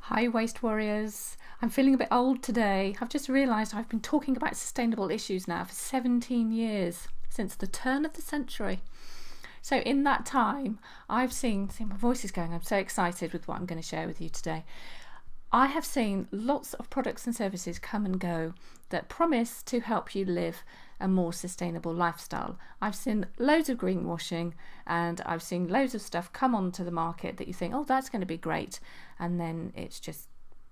Hi Waste Warriors. I'm feeling a bit old today. I've just realised I've been talking about sustainable issues now for 17 years, since the turn of the century. So in that time, see my voice is going, I'm so excited with what I'm going to share with you today. I have seen lots of products and services come and go that promise to help you live a more sustainable lifestyle. I've seen loads of greenwashing and I've seen loads of stuff come onto the market that you think, oh, that's going to be great. And then it just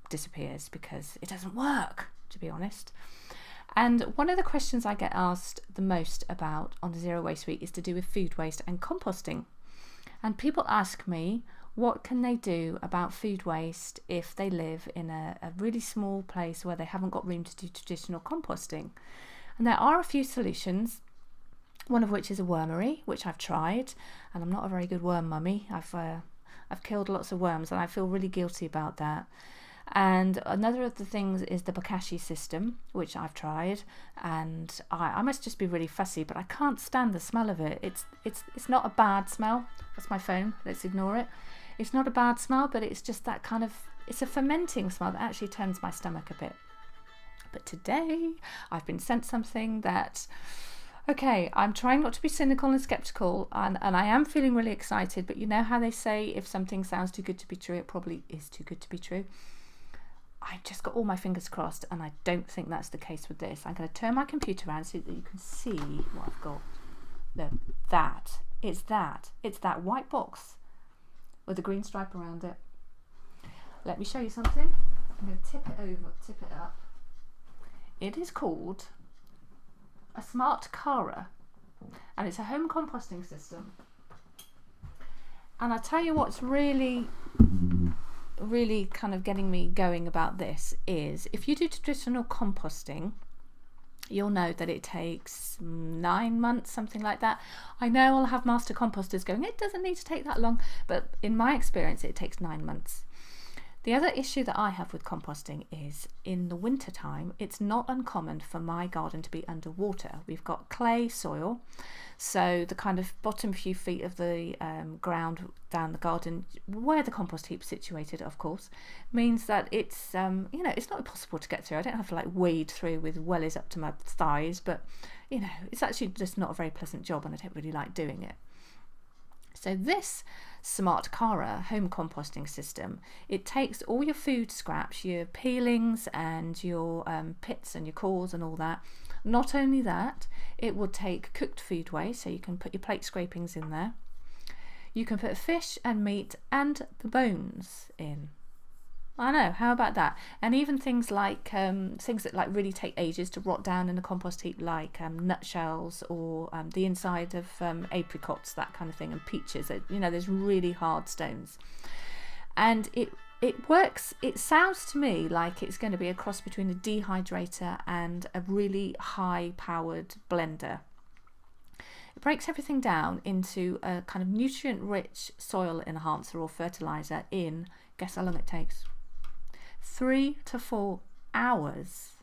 disappears because it doesn't work, to be honest. And one of the questions I get asked the most about on the Zero Waste Week is to do with food waste and composting. And people ask me, what can they do about food waste if they live in a really small place where they haven't got room to do traditional composting? And there are a few solutions, one of which is a wormery, which I've tried, and I'm not a very good worm mummy. I've killed lots of worms and I feel really guilty about that. And another of the things is the bokashi system, which I've tried, and I must just be really fussy, but I can't stand the smell of it. It's not a bad smell. That's my phone, let's ignore it. It's not a bad smell, but it's just that kind of, it's a fermenting smell that actually turns my stomach a bit. But today I've been sent something that, okay, I'm trying not to be cynical and skeptical, and I am feeling really excited, but you know how they say if something sounds too good to be true, it probably is too good to be true. I've just got all my fingers crossed, and I don't think that's the case with this. I'm going to turn my computer around so that you can see what I've got. Look, it's that white box with a green stripe around it. Let me show you something. I'm going to tip it up. It is called a Smart Cara, and it's a home composting system. And I'll tell you what's really kind of getting me going about this is if you do traditional composting, you'll know that it takes 9 months, something like that. I know I'll have master composters going, it doesn't need to take that long, but in my experience it takes 9 months. The other issue that I have with composting is in the winter time, it's not uncommon for my garden to be underwater. We've got clay soil, so the kind of bottom few feet of the ground down the garden, where the compost heap's situated, of course, means that it's it's not impossible to get through. I don't have to like wade through with wellies up to my thighs, but it's actually just not a very pleasant job, and I don't really like doing it. So this Smart Cara home composting system, it takes all your food scraps, your peelings and your pits and your cores and all that. Not only that, it will take cooked food waste, so you can put your plate scrapings in there. You can put fish and meat and the bones in. I know, how about that? And even things like things that like really take ages to rot down in a compost heap, like nutshells or the inside of apricots, that kind of thing, and peaches. There's really hard stones, and it works. It sounds to me like it's going to be a cross between a dehydrator and a really high-powered blender. It breaks everything down into a kind of nutrient-rich soil enhancer or fertilizer in, guess how long it takes? 3 to 4 hours.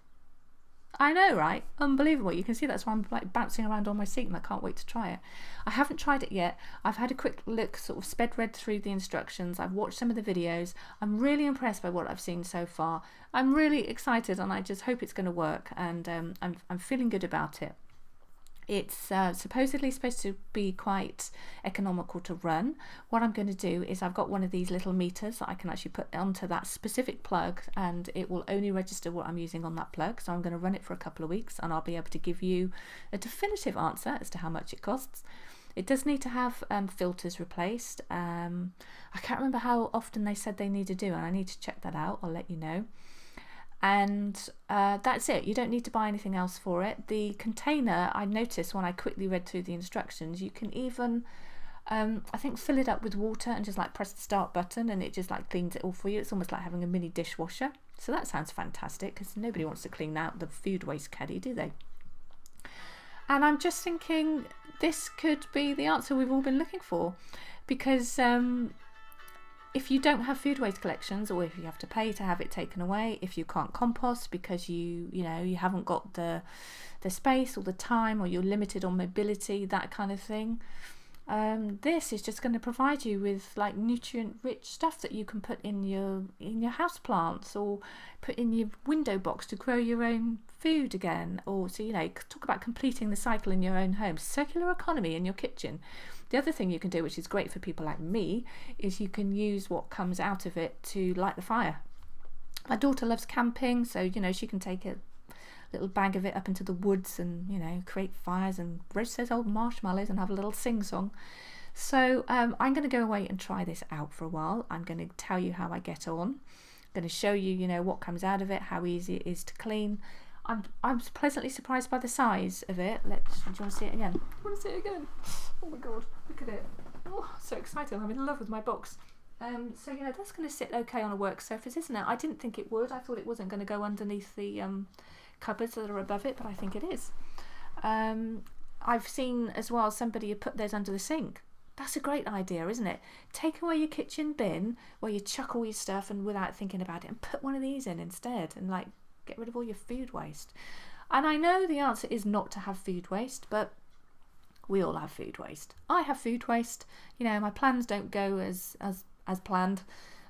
I know, right? Unbelievable. You can see that's why I'm like bouncing around on my seat and I can't wait to try it. I haven't tried it yet. I've had a quick look, sort of sped read through the instructions. I've watched some of the videos. I'm really impressed by what I've seen so far. I'm really excited and I just hope it's going to work, and I'm feeling good about it. It's supposedly supposed to be quite economical to run. What I'm going to do is I've got one of these little meters that I can actually put onto that specific plug, and it will only register what I'm using on that plug. So I'm going to run it for a couple of weeks and I'll be able to give you a definitive answer as to how much it costs. It does need to have filters replaced. I can't remember how often they said they need to do, and I need to check that out. I'll let you know. And that's it. You don't need to buy anything else for it. The container, I noticed when I quickly read through the instructions, you can even I think fill it up with water and just like press the start button and it just like cleans it all for you. It's almost like having a mini dishwasher. So that sounds fantastic, because nobody wants to clean out the food waste caddy, do they? And I'm just thinking this could be the answer we've all been looking for, because if you don't have food waste collections, or if you have to pay to have it taken away, if you can't compost because you haven't got the space or the time, or you're limited on mobility, that kind of thing, this is just going to provide you with like nutrient rich stuff that you can put in your house plants, or put in your window box to grow your own food again. Or so, you know, talk about completing the cycle in your own home, circular economy in your kitchen. The other thing you can do, which is great for people like me, is you can use what comes out of it to light the fire. My daughter loves camping, so you know, she can take a little bag of it up into the woods and, you know, create fires and roast those old marshmallows and have a little sing song. So I'm going to go away and try this out for a while. I'm going to tell you how I get on. I'm going to show you, you know, what comes out of it, how easy it is to clean. I'm pleasantly surprised by the size of it. Do you want to see it again? I want to see it again. Oh my god, look at it. Oh, so excited. I'm in love with my box. So, you know, that's going to sit okay on a work surface, isn't it? I didn't think it would. I thought it wasn't going to go underneath the cupboards that are above it, but I think it is. I've seen as well somebody had put theirs under the sink. That's a great idea, isn't it? Take away your kitchen bin where you chuck all your stuff and without thinking about it, and put one of these in instead, and like get rid of all your food waste. And I know the answer is not to have food waste, but we all have food waste. I have food waste. You know, my plans don't go as planned.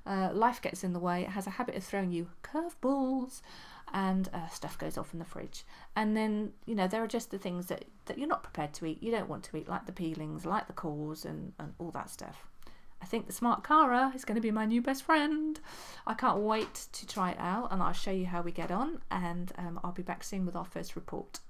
Life gets in the way. It has a habit of throwing you curveballs, and stuff goes off in the fridge. And then, you know, there are just the things that you're not prepared to eat, you don't want to eat, like the peelings, like the cores, and all that stuff. I think the Smart Cara is going to be my new best friend. I can't wait to try it out, and I'll show you how we get on, and I'll be back soon with our first report.